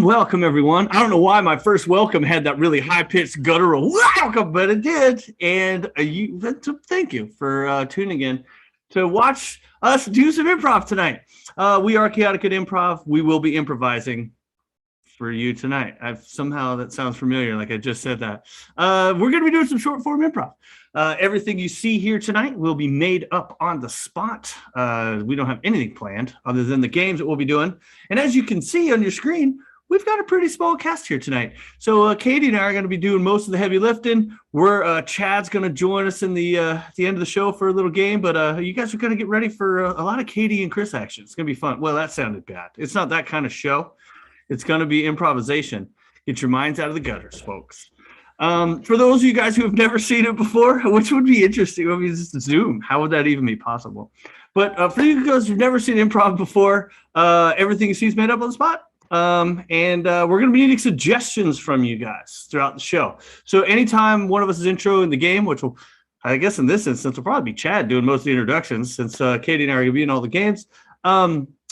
Welcome, everyone. I don't know why my first welcome had that really high-pitched guttural welcome, but it did. And thank you for tuning in to watch us do some improv tonight. We are Chaotic at Improv. We will be improvising for you tonight. Somehow that sounds familiar, like I just said that. We're going to be doing some short-form improv. Everything you see here tonight will be made up on the spot. We don't have anything planned other than the games that we'll be doing. And as you can see on your screen, we've got a pretty small cast here tonight. So Katie and I are going to be doing most of the heavy lifting. Chad's going to join us in the at the end of the show for a little game. But you guys are going to get ready for a lot of Katie and Chris action. It's going to be fun. Well, that sounded bad. It's not that kind of show. It's going to be improvisation. Get your minds out of the gutters, folks. For those of you guys who have never seen it before, which would be interesting, I mean, just Zoom, how would that even be possible? But for you guys who've never seen improv before, everything you see is made up on the spot. And we're going to be needing suggestions from you guys throughout the show. So anytime one of us is intro in the game, which will, I guess in this instance, will probably be Chad doing most of the introductions since Katie and I are going to be in all the games.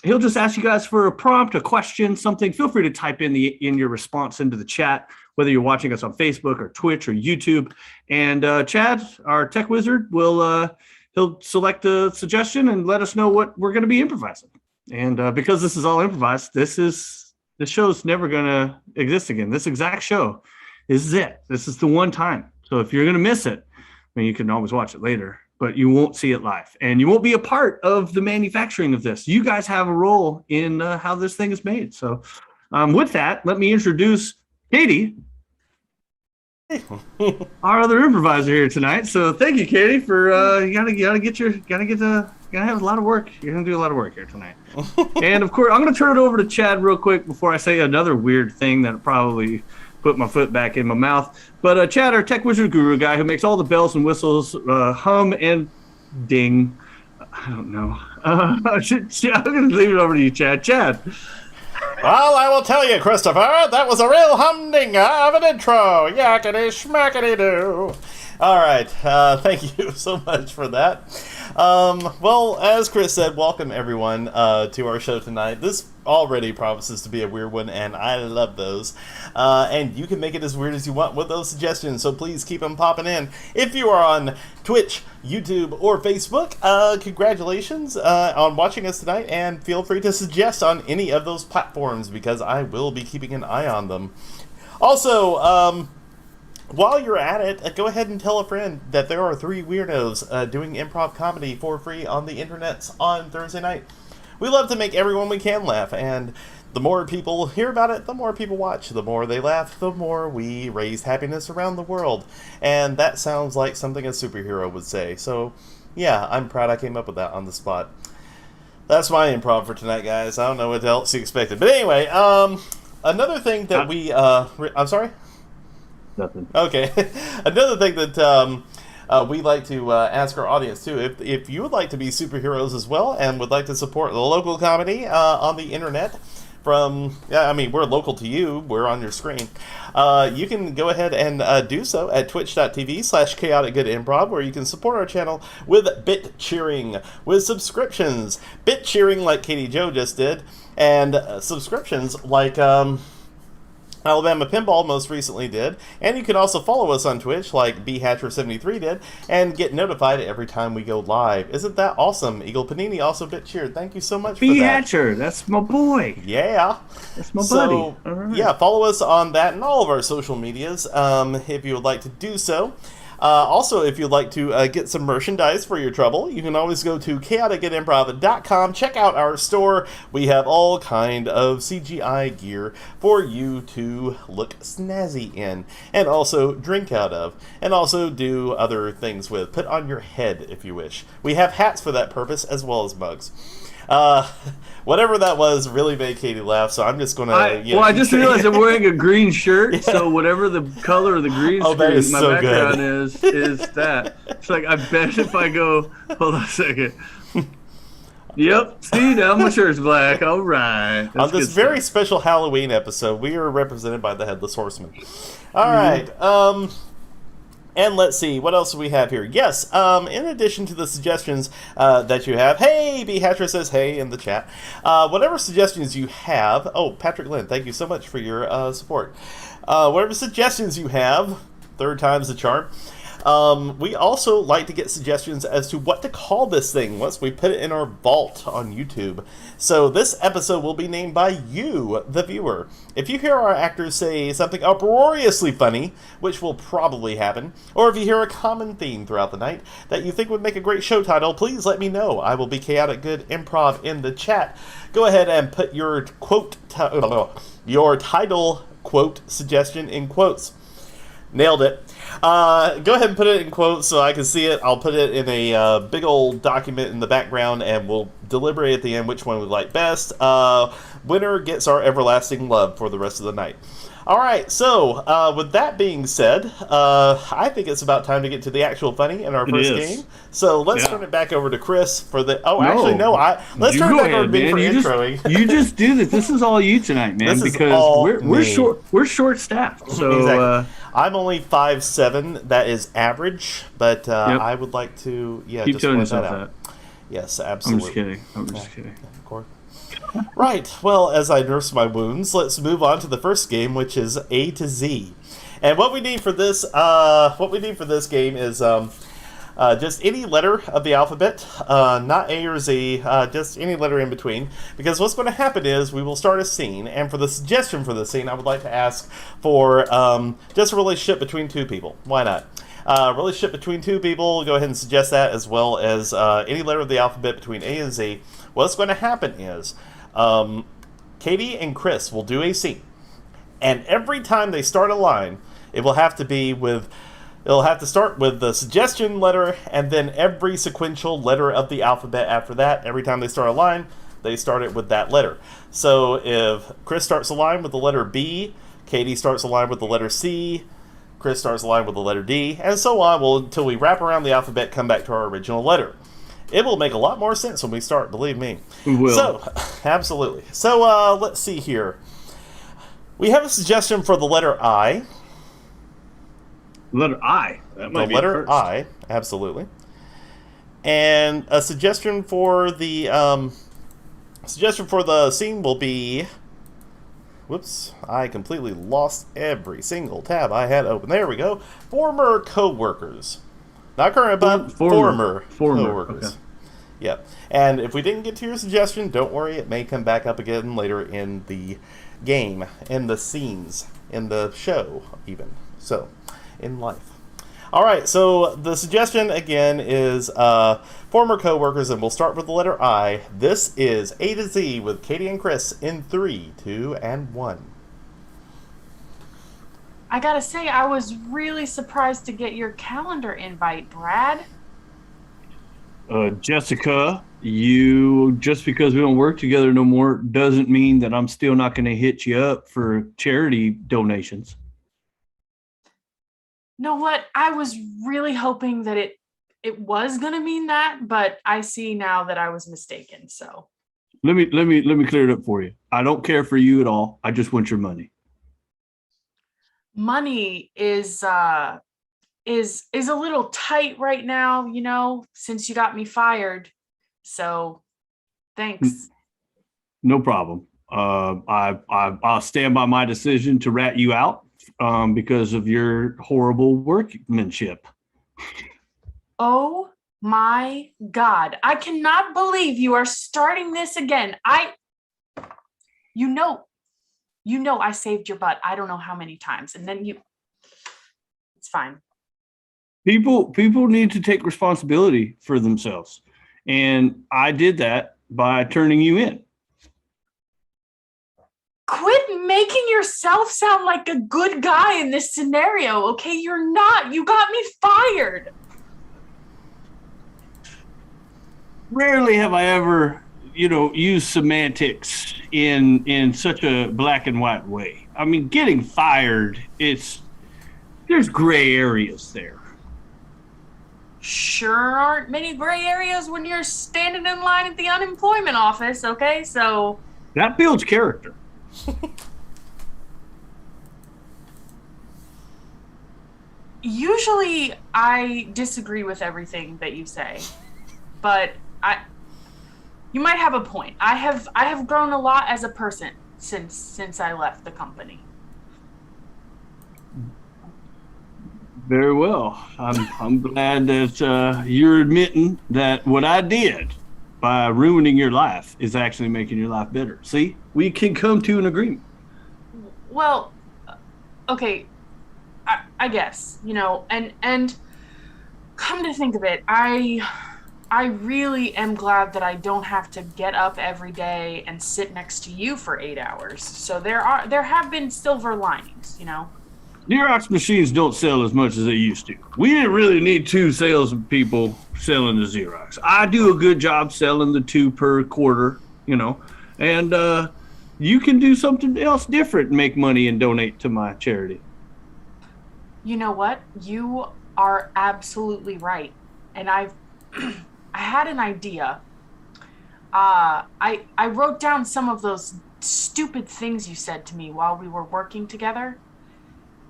He'll just ask you guys for a prompt, a question, something. Feel free to type in your response into the chat, whether you're watching us on Facebook or Twitch or YouTube. And Chad, our tech wizard, he'll select a suggestion and let us know what we're going to be improvising. And because this is all improvised, this show's never going to exist again. This exact show is it. This is the one time. So if you're going to miss it, I mean, you can always watch it later, but you won't see it live. And you won't be a part of the manufacturing of this. You guys have a role in how this thing is made. So with that, let me introduce Katie, our other improviser here tonight. So thank you, Katie, for you gotta have a lot of work. You're gonna do a lot of work here tonight. And of course, I'm gonna turn it over to Chad real quick before I say another weird thing that probably put my foot back in my mouth. But Chad, our tech wizard guru guy who makes all the bells and whistles hum and ding. I don't know. I'm going to leave it over to you, Chad. Chad. Well, I will tell you, Christopher, that was a real humdinger of an intro. Yakety schmackety doo. All right, thank you so much for that. Well, as Chris said, welcome everyone to our show tonight. This already promises to be a weird one, and I love those. And you can make it as weird as you want with those suggestions, so please keep them popping in. If you are on Twitch, YouTube, or Facebook, congratulations on watching us tonight, and feel free to suggest on any of those platforms, because I will be keeping an eye on them. Also, while you're at it, go ahead and tell a friend that there are 3 weirdos doing improv comedy for free on the internets on Thursday night. We love to make everyone we can laugh, and the more people hear about it, the more people watch. The more they laugh, the more we raise happiness around the world. And that sounds like something a superhero would say. So, yeah, I'm proud I came up with that on the spot. That's my improv for tonight, guys. I don't know what else you expected. But anyway, another thing that I'm sorry? Nothing. Okay. Another thing that we like to ask our audience too, if you would like to be superheroes as well and would like to support the local comedy on the internet we're local to you, we're on your screen, you can go ahead and do so at twitch.tv/chaoticgoodimprov, where you can support our channel with bit cheering, with subscriptions, bit cheering like Katie Joe just did, and subscriptions like Alabama Pinball most recently did, and you can also follow us on Twitch like BHatcher73 did, and get notified every time we go live. Isn't that awesome? Eagle Panini also bit cheered. Thank you so much for that. BHatcher, that's my boy. Yeah. That's my buddy. All right. Yeah, follow us on that and all of our social medias if you would like to do so. Also, if you'd like to get some merchandise for your trouble, you can always go to chaoticgoodimprov.com. Check out our store. We have all kind of CGI gear for you to look snazzy in, and also drink out of, and also do other things with. Put on your head if you wish. We have hats for that purpose, as well as mugs. Whatever that was really made Katie laugh, so I'm just gonna. I just realized I'm wearing a green shirt, yeah. So whatever the color of the green screen, my background is that. It's like, I bet if I go, hold on a second. Yep, see, now my shirt's black. All right. On this very special Halloween episode, we are represented by the Headless Horseman. All right. And let's see, what else do we have here? Yes, in addition to the suggestions that you have, hey, B. Hatcher says hey in the chat. Whatever suggestions you have, Patrick Lynn, thank you so much for your support. Whatever suggestions you have, third time's the charm. We also like to get suggestions as to what to call this thing once we put it in our vault on YouTube. So this episode will be named by you, the viewer. If you hear our actors say something uproariously funny, which will probably happen, or if you hear a common theme throughout the night that you think would make a great show title, please let me know. I will be Chaotic Good Improv in the chat. Go ahead and put your your title quote suggestion in quotes. Nailed it. Go ahead and put it in quotes so I can see it. I'll put it in a big old document in the background, and we'll deliberate at the end which one we like best. Winner gets our everlasting love for the rest of the night. All right, so with that being said, I think it's about time to get to the actual funny in our first game. So let's turn it back over to Chris for the. Let's turn it back over to me for introing. You just do this. This is all you tonight, man. This because we're short staffed. So exactly. I'm only 5'7". That is average, but I would like to keep just point that out. Yes, absolutely. I'm just kidding. Of course. Right. Well, as I nurse my wounds, let's move on to the first game, which is A to Z. And what we need for this, game is just any letter of the alphabet, not A or Z, just any letter in between. Because what's going to happen is we will start a scene, and for the suggestion for the scene, I would like to ask for just a relationship between two people. Why not? Relationship between two people, go ahead and suggest that, as well as any letter of the alphabet between A and Z. What's going to happen is Katie and Chris will do a scene, and every time they start a line, it will have to be with. It'll have to start with the suggestion letter, and then every sequential letter of the alphabet after that. Every time they start a line, they start it with that letter. So if Chris starts a line with the letter B, Katie starts a line with the letter C, Chris starts the line with the letter D, and so on until we wrap around the alphabet, come back to our original letter. It will make a lot more sense when we start, believe me. We will. So, absolutely. So, let's see here. We have a suggestion for the letter I. Letter I? That might the be letter first. I, absolutely. And a suggestion for the scene will be... Whoops, I completely lost every single tab I had open. There we go. Former co-workers. Not current, but former co-workers. Okay. Yep. And if we didn't get to your suggestion, don't worry. It may come back up again later in the game, in the scenes, in the show, even. So, in life. All right, so the suggestion, again, is former co-workers, and we'll start with the letter I. This is A to Z with Katie and Chris in 3, 2, and 1. I gotta say, I was really surprised to get your calendar invite, Brad. Jessica, just because we don't work together no more doesn't mean that I'm still not going to hit you up for charity donations. Know what? I was really hoping that it was going to mean that, but I see now that I was mistaken. So let me clear it up for you. I don't care for you at all. I just want your money. Money is a little tight right now, since you got me fired. So thanks. No problem. I'll stand by my decision to rat you out because of your horrible workmanship. Oh my God. I cannot believe you are starting this again. You know I saved your butt. I don't know how many times. And then it's fine. People need to take responsibility for themselves. And I did that by turning you in. Quit making yourself sound like a good guy in this scenario, okay? You're not. You got me fired. Rarely have I ever, used semantics in such a black and white way. I mean, getting fired, there's gray areas there. Sure aren't many gray areas when you're standing in line at the unemployment office, okay? So that builds character. Usually I disagree with everything that you say, but you might have a point. I have grown a lot as a person since I left the company. Very well. I'm glad that you're admitting that what I did by ruining your life is actually making your life better. See, we can come to an agreement. Well, okay, I guess, and come to think of it, I really am glad that I don't have to get up every day and sit next to you for 8 hours. So there have been silver linings, Xerox machines don't sell as much as they used to. We didn't really need 2 salespeople selling the Xerox. I do a good job selling the 2 per quarter, and you can do something else different and make money and donate to my charity. You know what? You are absolutely right. And I had an idea. I wrote down some of those stupid things you said to me while we were working together.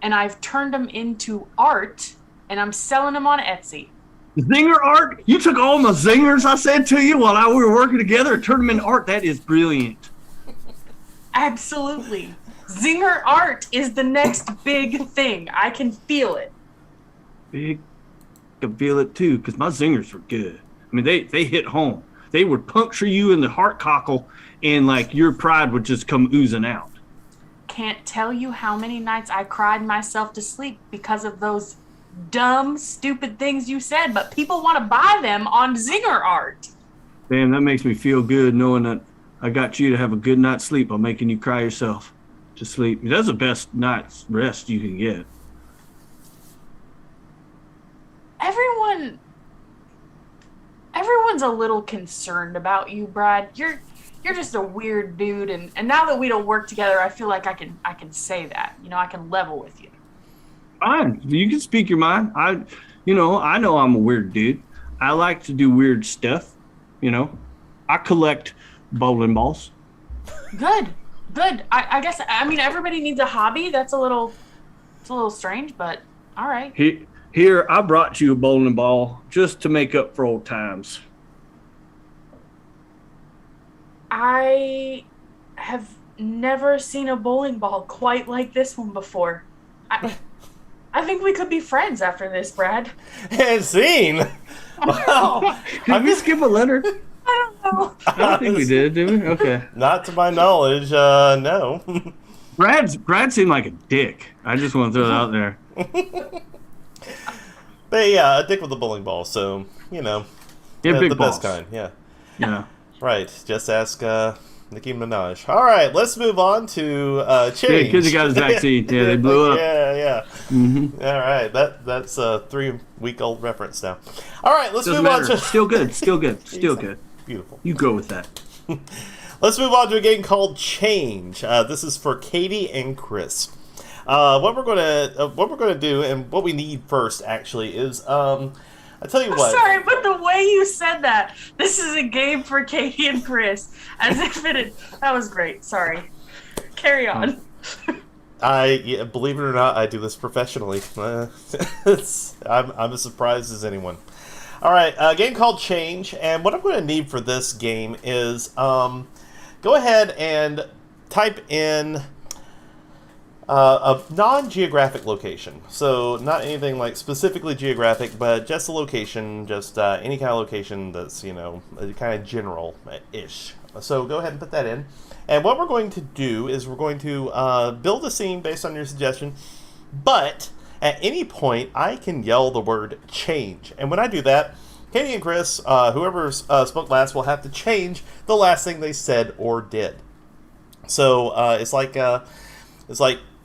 And I've turned them into art, and I'm selling them on Etsy. Zinger art? You took all my zingers I said to you while we were working together and turned them into art? That is brilliant. Absolutely. Zinger art is the next big thing. I can feel it. I can feel it too, because my zingers were good. I mean, they hit home. They would puncture you in the heart cockle, and your pride would just come oozing out. Can't tell you how many nights I cried myself to sleep because of those dumb, stupid things you said, but people want to buy them on Zinger art. Damn, that makes me feel good knowing that I got you to have a good night's sleep by making you cry yourself to sleep. That's the best night's rest you can get. Everyone's a little concerned about you, Brad. You're just a weird dude, and now that we don't work together, I feel like I can say that. I can level with you. Fine. You can speak your mind. I know I'm a weird dude. I like to do weird stuff. I collect bowling balls. Good. I guess, everybody needs a hobby. It's a little strange, but all right. Here, I brought you a bowling ball just to make up for old times. I have never seen a bowling ball quite like this one before. I think we could be friends after this, Brad. And scene. Wow. Did we skip a letter? I don't know. I don't think we did we? Okay. Not to my knowledge, no. Brad seemed like a dick. I just want to throw it out there. But yeah, a dick with a bowling ball, so, big the balls. best kind, yeah. Yeah. Right, just ask Nicki Minaj. All right, let's move on to change. Yeah, because he got his vaccine. Yeah, they blew up. Yeah. Mm-hmm. All right, that's a 3-week-old reference now. All right, let's Doesn't move matter. on to... Still good. Beautiful. You go with that. Let's move on to a game called Change. This is for Katie and Chris. What we're gonna do, and what we need first, actually, is I tell you what. Sorry, but the way you said that, this is a game for Katie and Chris, as if that was great. Sorry. Carry on. Believe it or not, I do this professionally. I'm as surprised as anyone. All right, a game called Change, and what I'm going to need for this game is go ahead and type in a non-geographic location. So not anything like specifically geographic, but just a location, just any kind of location that's, kind of general-ish. So go ahead and put that in. And what we're going to do is we're going to build a scene based on your suggestion, but at any point I can yell the word change. And when I do that, Katie and Chris, whoever spoke last, will have to change the last thing they said or did. So it's like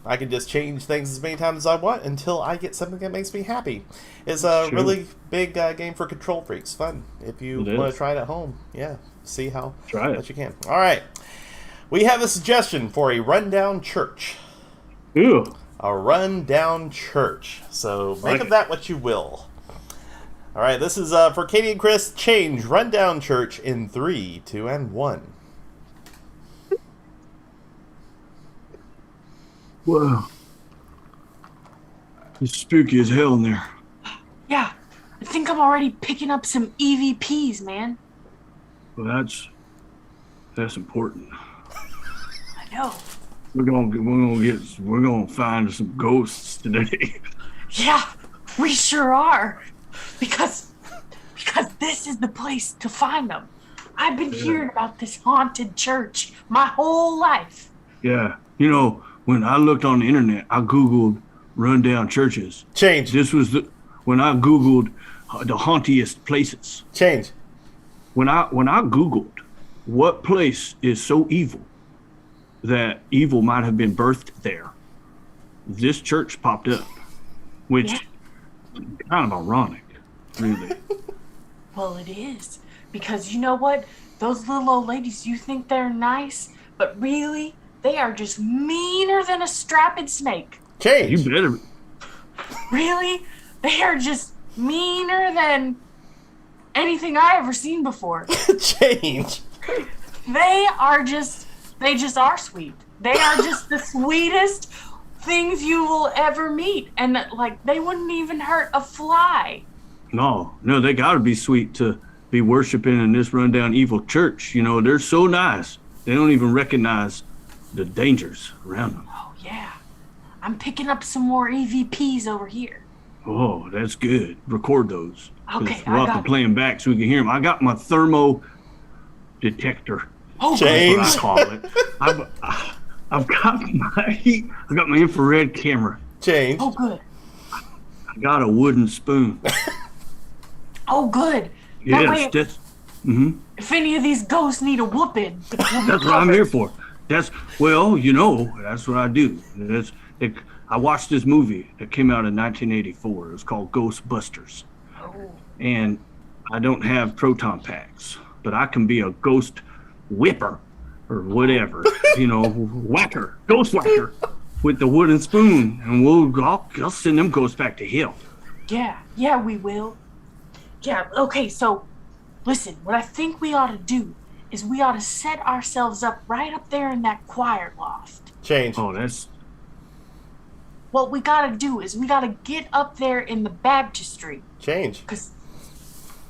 I can just change things as many times as I want until I get something that makes me happy. It's a really big game for control freaks. Fun if you want to try it at home. Yeah, see how much you can. All right, we have a suggestion for a rundown church. Ew. A rundown church. So make of that what you will. All right, this is for Katie and Chris. Change rundown church in 3, 2, and 1. Whoa. It's spooky as hell in there. Yeah, I think I'm already picking up some EVPs, man. Well, that's important. I know. We're gonna find some ghosts today. Yeah, we sure are. Because this is the place to find them. I've been hearing about this haunted church my whole life. Yeah, when I looked on the internet, I Googled rundown churches. Change. This was when I Googled the hauntiest places. Change. When I Googled what place is so evil that evil might have been birthed there, this church popped up, which kind of ironic, really. Well, it is. Because you know what? Those little old ladies, you think they're nice, but really, they are just meaner than a strapping snake. Change. You better. Really? They are just meaner than anything I ever seen before. Change. They just are sweet. They are just the sweetest things you will ever meet. And they wouldn't even hurt a fly. No, they gotta be sweet to be worshiping in this rundown evil church. They're so nice. They don't even recognize the dangers around them. Oh, yeah. I'm picking up some more EVPs over here. Oh, that's good. Record those. Okay, we'll have to play them back so we can hear them. I got my thermo detector. Oh, Change. That's what I call it. I've got my infrared camera. Change. Oh, good. I got a wooden spoon. Oh, good. Yes, If any of these ghosts need a whooping, that's what I'm here for. That's what I do. I watched this movie that came out in 1984. It was called Ghostbusters. Oh. And I don't have proton packs, but I can be a ghost whipper or whatever, whacker, ghost whacker, with the wooden spoon, and I'll send them ghosts back to hell. Yeah, we will. Yeah, okay, so listen, what I think we ought to do is we ought to set ourselves up right up there in that choir loft. Change. Oh, that's... What we gotta do is we gotta get up there in the baptistry. Change. Because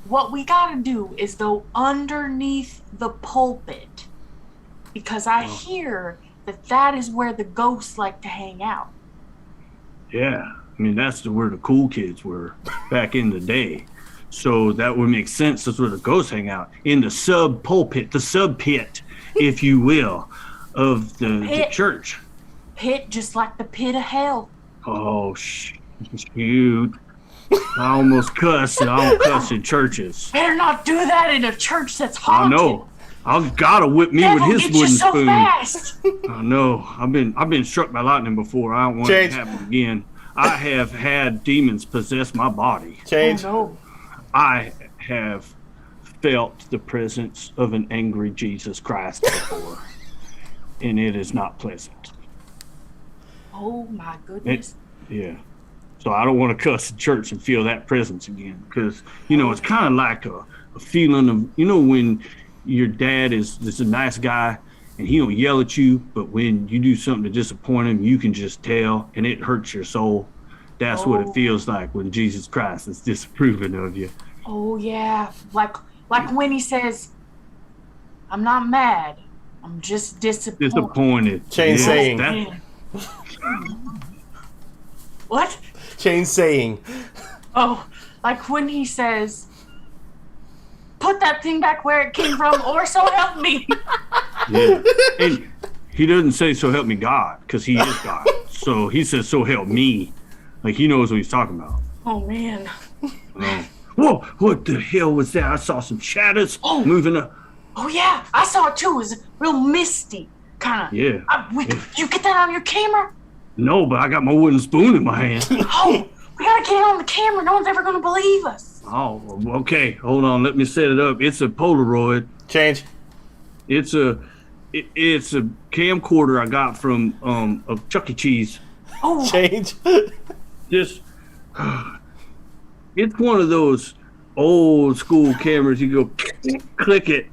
what we gotta do is go underneath the pulpit. Because I hear that is where the ghosts like to hang out. Yeah, I mean, that's where the cool kids were back in the day. So that would make sense. That's where the ghosts hang out. In the sub-pulpit, the sub-pit, if you will, of the church. Pit, just like the pit of hell. Oh, shoot. I almost cussed. I don't cuss in churches. Better not do that in a church that's haunted. I know. I've got to whip me Devil with his gets wooden you so spoon. Fast. I know. I've been struck by lightning before. I don't want it to happen again. I have had demons possess my body. Change. Oh, no. I have felt the presence of an angry Jesus Christ before, and it is not pleasant. Oh, my goodness. Yeah. So I don't want to cuss in church and feel that presence again, because, you know, it's kind of like a feeling of, you know, when your dad is a nice guy and he don't yell at you, but when you do something to disappoint him, you can just tell, and it hurts your soul. That's what it feels like when Jesus Christ is disapproving of you. Oh, yeah. Like when he says, I'm not mad, I'm just disappointed. Change saying. What? Change saying. Oh, like when he says, put that thing back where it came from, or so help me. Yeah. And he doesn't say, so help me God, because he is God. So he says, so help me. Like, he knows what he's talking about. Oh, man. Whoa, what the hell was that? I saw some shadows moving up. Oh, yeah. I saw it, too. It was real misty, kind of. Yeah. You get that on your camera? No, but I got my wooden spoon in my hand. Oh, we got to get it on the camera. No one's ever going to believe us. Oh, okay. Hold on. Let me set it up. It's a Polaroid. Change. It's a camcorder I got from a Chuck E. Cheese. Oh. Change. Just, it's one of those old school cameras. You go click it.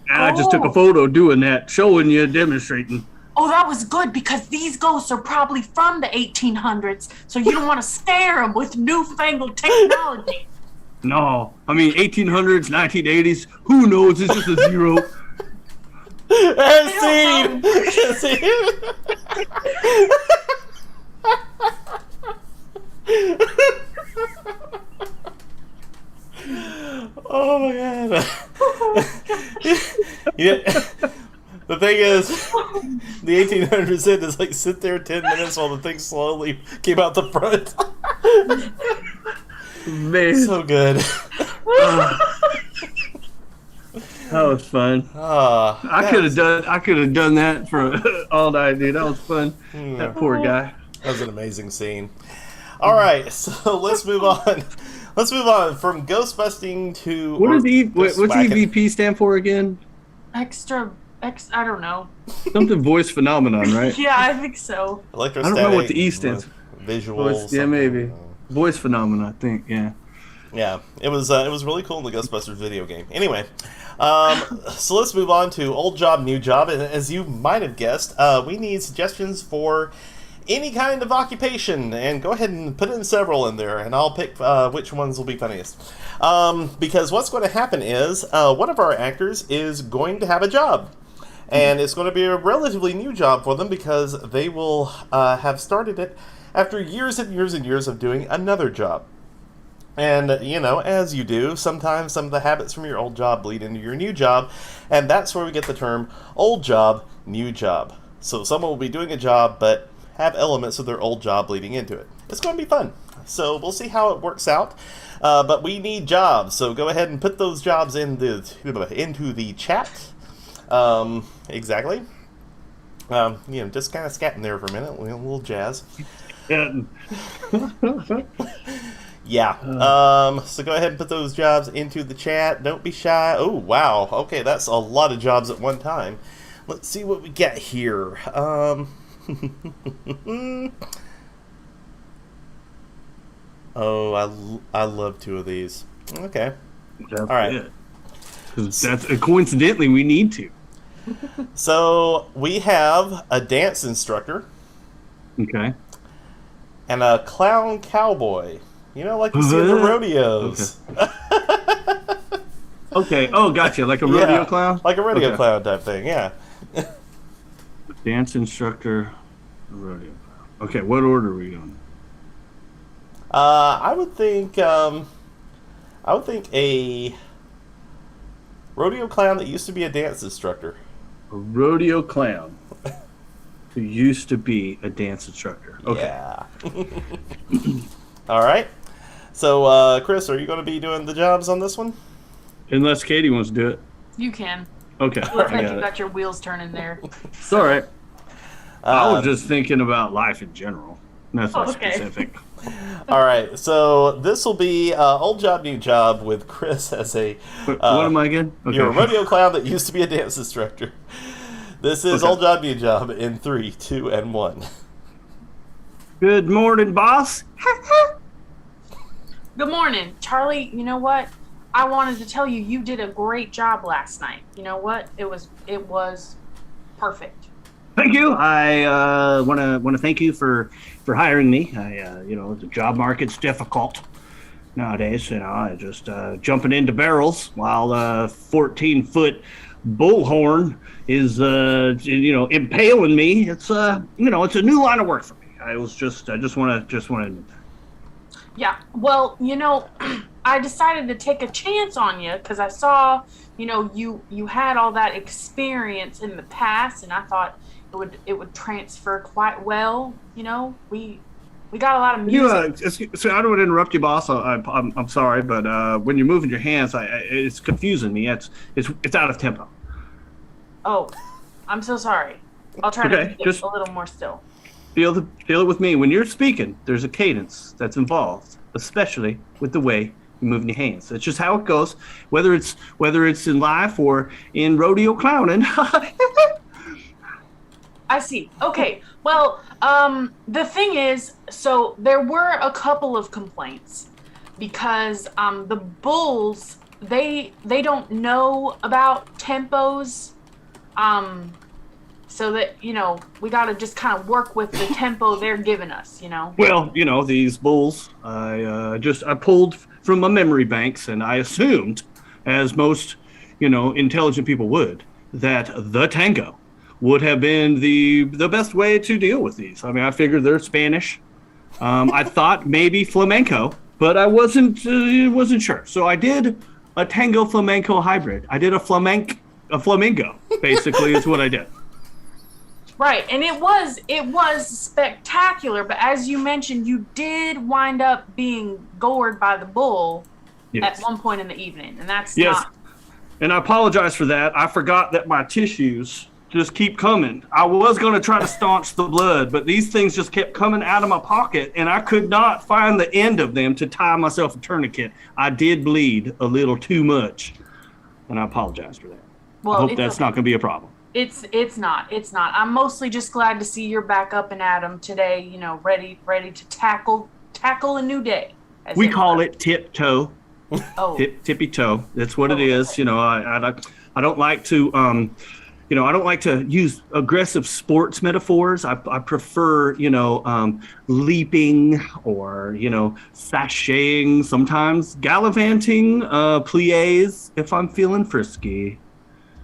And I just took a photo doing that, showing you, demonstrating. Oh, that was good, because these ghosts are probably from the 1800s, so you don't want to scare them with newfangled technology. No, I mean 1800s, 1980s. Who knows? It's just a zero. Scene. Oh my god. Yeah. The thing is, the 1800s said is like sit there 10 minutes while the thing slowly came out the front. Man, so good. That was fun. I could have done that for all night, dude. That was fun. That poor guy. That was an amazing scene. All right, so let's move on. Let's move on from ghost busting to what's EVP stand for again? I don't know. Something voice phenomenon, right? Yeah, I think so. Electrostatic. I don't know what the E stands for. Visual. Yeah, maybe. Voice phenomenon, I think. Yeah. Yeah, it was really cool in the Ghostbusters video game. Anyway, so let's move on to old job, new job. And as you might have guessed, we need suggestions for any kind of occupation, and go ahead and put in several in there, and I'll pick which ones will be funniest. Because what's going to happen is one of our actors is going to have a job, and it's going to be a relatively new job for them because they will have started it after years and years and years of doing another job. And, you know, as you do, sometimes some of the habits from your old job bleed into your new job, and that's where we get the term old job, new job. So someone will be doing a job, but have elements of their old job bleeding into it. It's going to be fun. So we'll see how it works out. But we need jobs, so go ahead and put those jobs into the chat. Exactly. You know, just kind of scatting there for a minute, a little jazz. Yeah. So go ahead and put those jobs into the chat. Don't be shy. Oh, wow. Okay, that's a lot of jobs at one time. Let's see what we got here. Oh, I love two of these. Okay. That's all right. it. That's coincidentally we need to. So we have a dance instructor. Okay. And a clown cowboy. You know, like you see in the rodeos. Okay. Oh, gotcha. Like a rodeo clown? Like a rodeo clown type thing, yeah. Dance instructor, rodeo clown. Okay, what order are we on? I would think a rodeo clown that used to be a dance instructor. A rodeo clown who used to be a dance instructor. Okay. Yeah. All right. So, Chris, are you going to be doing the jobs on this one? Unless Katie wants to do it. You can. Okay. Looks like you got your wheels turning there. It's all right. I was just thinking about life in general. Nothing okay. specific. All right. So this will be old job, new job with Chris as a. What am I again? Okay. You're a rodeo clown that used to be a dance instructor. This is old job, new job in 3, 2, and 1. Good morning, boss. Good morning, Charlie. You know what? I wanted to tell you, you did a great job last night. You know what? It was perfect. Thank you. I want to thank you for hiring me. The job market's difficult nowadays. I just jumping into barrels while a 14-foot bullhorn is impaling me. It's it's a new line of work for me. I just want to. Yeah. Well, I decided to take a chance on you because I saw, you had all that experience in the past, and I thought it would transfer quite well. We got a lot of music. So I don't want to interrupt you, boss. I'm sorry, but when you're moving your hands, it's confusing me. It's out of tempo. Oh, I'm so sorry. I'll try to keep it a little more still. Feel it with me. When you're speaking, there's a cadence that's involved, especially with the way you move your hands. It's just how it goes, whether it's in life or in rodeo clowning. I see. Okay. Well, the thing is, so there were a couple of complaints because the bulls they don't know about tempos. So that, we got to just kind of work with the tempo they're giving us, Well, these bulls, I pulled from my memory banks, and I assumed, as most, intelligent people would, that the tango would have been the best way to deal with these. I mean, I figured they're Spanish. I thought maybe flamenco, but I wasn't sure. So I did a tango flamenco hybrid. I did a flamingo, basically, is what I did. Right, and it was spectacular, but as you mentioned, you did wind up being gored by the bull at one point in the evening, and that's not... And I apologize for that. I forgot that my tissues just keep coming. I was going to try to staunch the blood, but these things just kept coming out of my pocket, and I could not find the end of them to tie myself a tourniquet. I did bleed a little too much, and I apologize for that. Well, I hope that's not going to be a problem. It's not. I'm mostly just glad to see you're back up and at 'em today, ready to tackle a new day. We call it tiptoe. Oh. Tippy toe. That's what it is. I don't like to I don't like to use aggressive sports metaphors. I prefer, leaping or, sashaying, sometimes gallivanting, plies if I'm feeling frisky.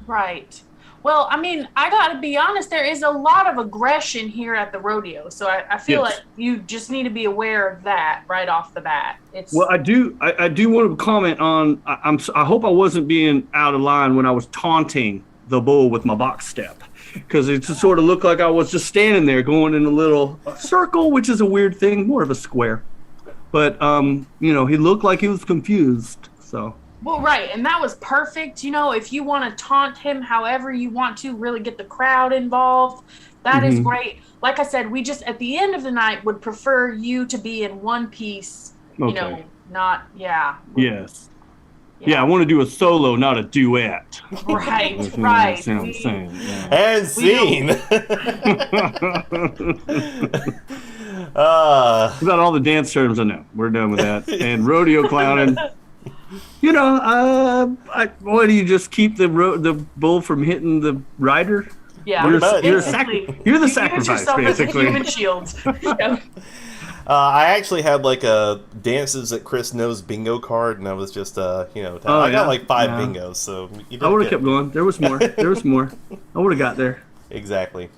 Right. Well, I mean, I got to be honest, there is a lot of aggression here at the rodeo. So I feel like you just need to be aware of that right off the bat. Well, I do want to comment on, I hope I wasn't being out of line when I was taunting the bull with my box step, because it just sort of looked like I was just standing there going in a little circle, which is a weird thing, more of a square. But, he looked like he was confused, so... Well, right, and that was perfect. If you want to taunt him however you want to, really get the crowd involved, that is great. Like I said, we just, at the end of the night, would prefer you to be in one piece, okay. not, Yes. Yeah, I want to do a solo, not a duet. Right. That's Right. what I'm saying. Yeah. And scene. About all the dance terms I know. We're done with that. And rodeo clowning. You know, what do you just keep the bull from hitting the rider? Yeah, You're the you sacrifice, basically. As a human shield. Yeah. I actually had like a dances that Chris knows bingo card, and I was just I got like 5 bingos, so you I would have kept going. There was more. I would have got there. Exactly.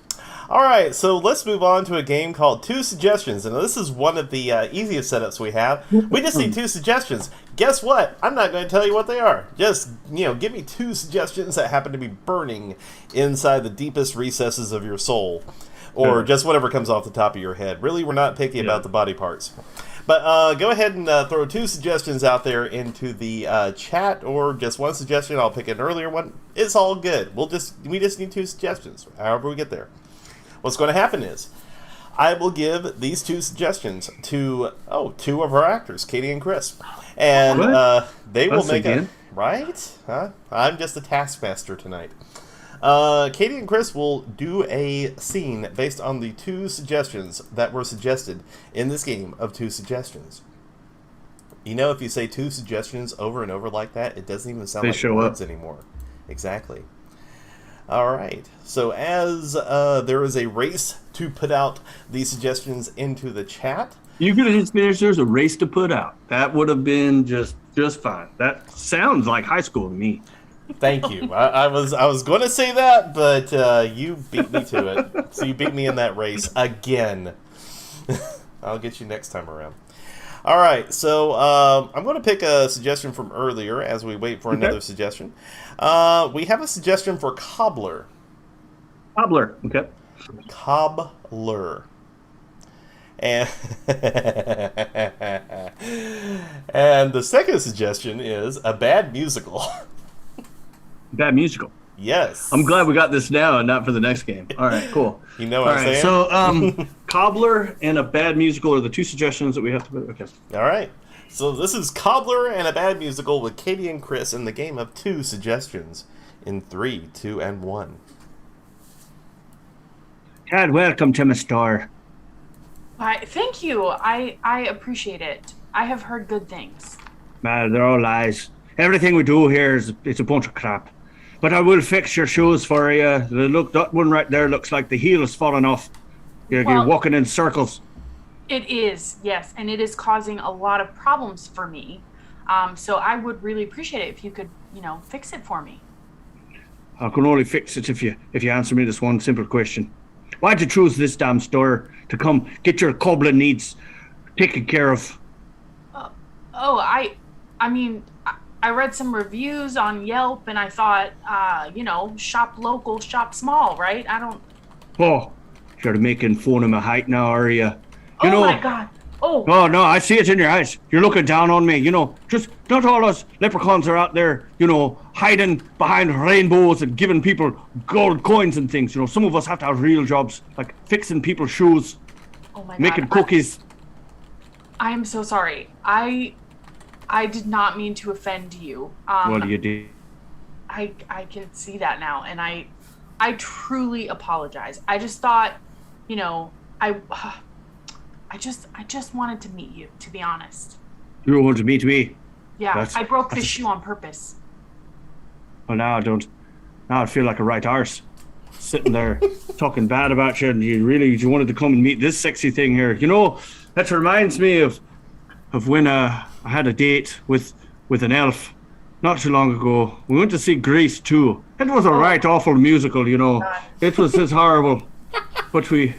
All right, so let's move on to a game called Two Suggestions, and this is one of the easiest setups we have. We just need 2 suggestions. Guess what? I'm not going to tell you what they are. Just, give me 2 suggestions that happen to be burning inside the deepest recesses of your soul, or just whatever comes off the top of your head. Really, we're not picky about the body parts. But go ahead and throw 2 suggestions out there into the chat, or just 1 suggestion. I'll pick an earlier one. It's all good. We just need 2 suggestions, however we get there. What's going to happen is, I will give these 2 suggestions to 2 of our actors, Katie and Chris, and they will make it. Right? Huh? I'm just a taskmaster tonight. Katie and Chris will do a scene based on the 2 suggestions that were suggested in this game of 2 suggestions. If you say 2 suggestions over and over like that, it doesn't even sound like words anymore. Exactly. All right. So as there is a race to put out these suggestions into the chat. You could have just finished. There's a race to put out. That would have been just fine. That sounds like high school to me. Thank you. I was going to say that, but you beat me to it. So you beat me in that race again. I'll get you next time around. All right, so I'm going to pick a suggestion from earlier as we wait for another suggestion. We have a suggestion for cobbler. Cobbler, okay. Cobbler. And, and the second suggestion is a bad musical. Bad musical. Yes. I'm glad we got this now and not for the next game. All right, cool. You know what I'm saying? So, cobbler and a bad musical are the 2 suggestions that we have to put. Okay. All right. So this is Cobbler and a Bad Musical with Katie and Chris in the game of 2 suggestions in 3, 2, and 1. Dad, welcome to my store. Thank you. I appreciate it. I have heard good things. Man, they're all lies. Everything we do here it's a bunch of crap. But I will fix your shoes for you. That one right there looks like the heel is falling off. You're walking in circles. It is, yes, and it is causing a lot of problems for me. So I would really appreciate it if you could, fix it for me. I can only fix it if you answer me this one simple question. Why'd you choose this damn store to come get your cobbling needs taken care of? I read some reviews on Yelp, and I thought, shop local, shop small, right? Oh, you're making fun of my height now, are you? My God. Oh, no, I see it in your eyes. You're looking down on me, Just not all us leprechauns are out there, hiding behind rainbows and giving people gold coins and things. Some of us have to have real jobs, like fixing people's shoes, making cookies. I am so sorry. I did not mean to offend you. Well, you did. I can see that now, and I truly apologize. I just thought, I just wanted to meet you, to be honest. You wanted to meet me? Yeah, I broke this shoe on purpose. Well, now I don't. Now I feel like a right arse, sitting there talking bad about you, and you wanted to come and meet this sexy thing here. That reminds me of when I had a date with an elf not too long ago. We went to see Grease 2. It was a right awful musical, It was just horrible. But she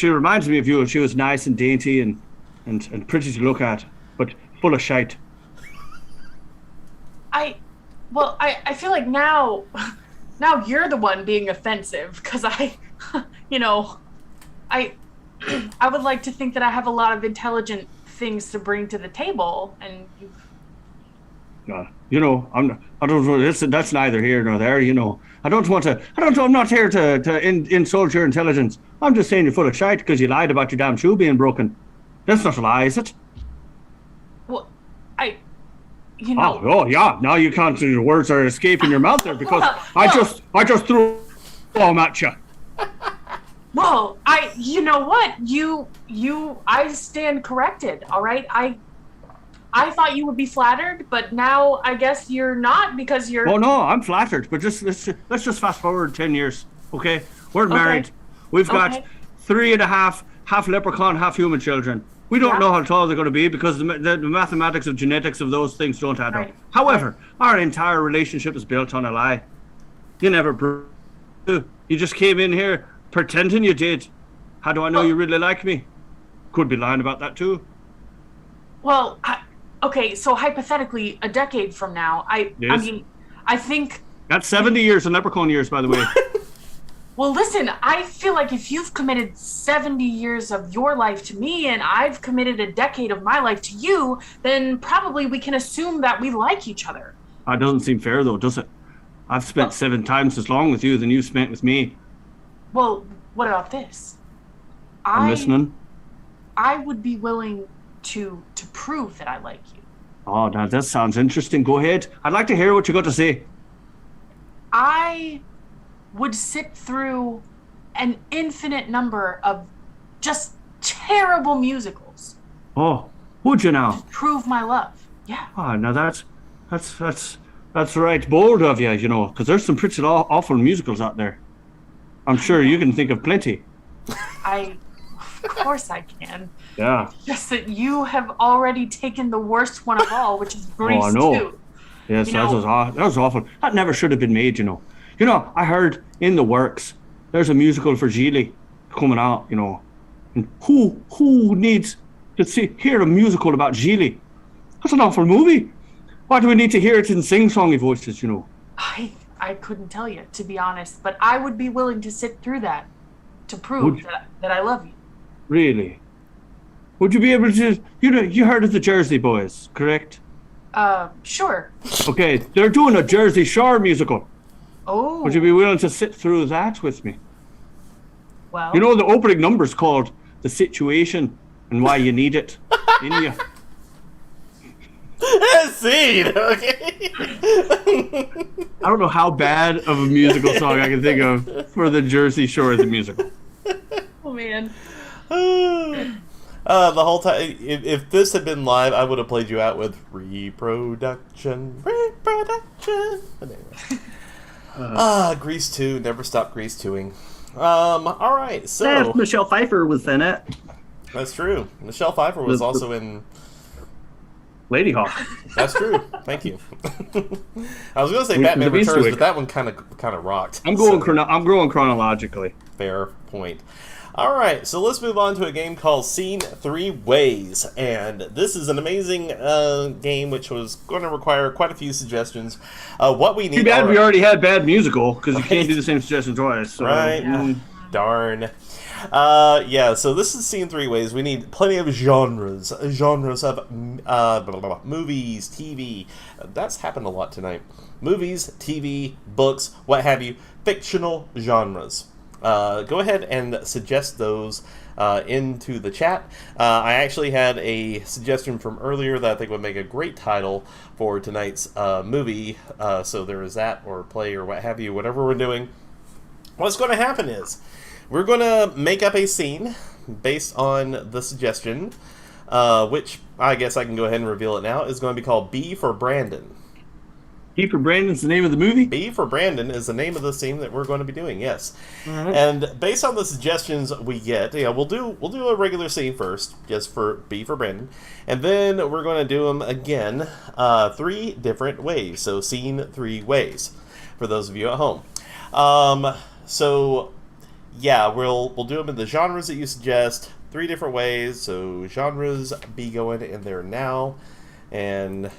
reminds me of you. She was nice and dainty and pretty to look at, but full of shite. I feel like now you're the one being offensive, because I would like to think that I have a lot of intelligent things to bring to the table, and that's neither here nor there. I'm not here to insult your intelligence. I'm just saying you're full of shite because you lied about your damn shoe being broken. That's not a lie, is it? Well, You know. Oh, yeah. Now you can't. The words are escaping your mouth there because I just threw them at you. Well, you know what? I stand corrected. All right. I thought you would be flattered, but now I guess you're not because you're. Oh no, I'm flattered. But let's just fast forward 10 years. Okay, we're married. We've got 3.5 half leprechaun, half human children. We don't know how tall they're going to be because the mathematics of genetics of those things don't add up. However, our entire relationship is built on a lie. You never proved. You just came in here pretending you did. How do I know you really like me? Could be lying about that too. Well, okay, so hypothetically, a decade from now, I mean, I think... That's 70 years in leprechaun years, by the way. Well, listen, I feel like if you've committed 70 years of your life to me and I've committed a decade of my life to you, then probably we can assume that we like each other. That doesn't seem fair, though, does it? I've spent 7 times as long with you than you've spent with me. Well, what about this? I'm listening. I would be willing to prove that I like you. Oh, now that sounds interesting. Go ahead. I'd like to hear what you got to say. I would sit through an infinite number of just terrible musicals. Oh, would you now? To prove my love. Yeah. Oh, now that's right bold of you, you know, because there's some pretty awful musicals out there. I'm sure you can think of plenty. Of course I can. Yeah. Just that you have already taken the worst one of all, which is Grease 2. Yes, that was awful. That never should have been made, you know. You know, I heard in the works there's a musical for Geely coming out, you know. And who needs to hear a musical about Geely? That's an awful movie. Why do we need to hear it in sing-songy voices, you know? I couldn't tell you, to be honest, but I would be willing to sit through that to prove that I love you. Really? Would you be able to, you heard of the Jersey Boys, correct? Sure. Okay, they're doing a Jersey Shore musical. Oh. Would you be willing to sit through that with me? Well. You know, the opening number's called The Situation and Why You Need It in You. Scene, okay. I don't know how bad of a musical song I can think of for the Jersey Shore the musical. Oh, man. The whole time, if this had been live, I would have played you out with reproduction. Anyway. Grease 2, never stop Grease 2ing. All right, so Michelle Pfeiffer was in it. That's true. Michelle Pfeiffer was also in Lady Hawk. That's true. Thank you. I was going to say Batman Returns, but that one kind of rocked. I'm going chronologically. Fair point. All right, so let's move on to a game called Scene 3 Ways, and this is an amazing game which was going to require quite a few suggestions. What we need. Too bad we already had bad musical because you can't do the same suggestion twice. So. Right? Yeah. Darn. So this is Scene 3 Ways. We need plenty of genres of movies, TV. That's happened a lot tonight. Movies, TV, books, what have you. Fictional genres. Go ahead and suggest those into the chat. I actually had a suggestion from earlier that I think would make a great title for tonight's movie. So there is that, or play, or what have you, whatever we're doing. What's going to happen is we're going to make up a scene based on the suggestion, which I guess I can go ahead and reveal it now, is going to be called B for Brandon. B for Brandon's the name of the movie? B for Brandon is the name of the scene that we're going to be doing, yes. Mm-hmm. And based on the suggestions we get, we'll do a regular scene first, just for B for Brandon. And then we're going to do them again 3 different ways. So Scene 3 Ways, for those of you at home. We'll do them in the genres that you suggest, 3 different ways. So genres be going in there now. And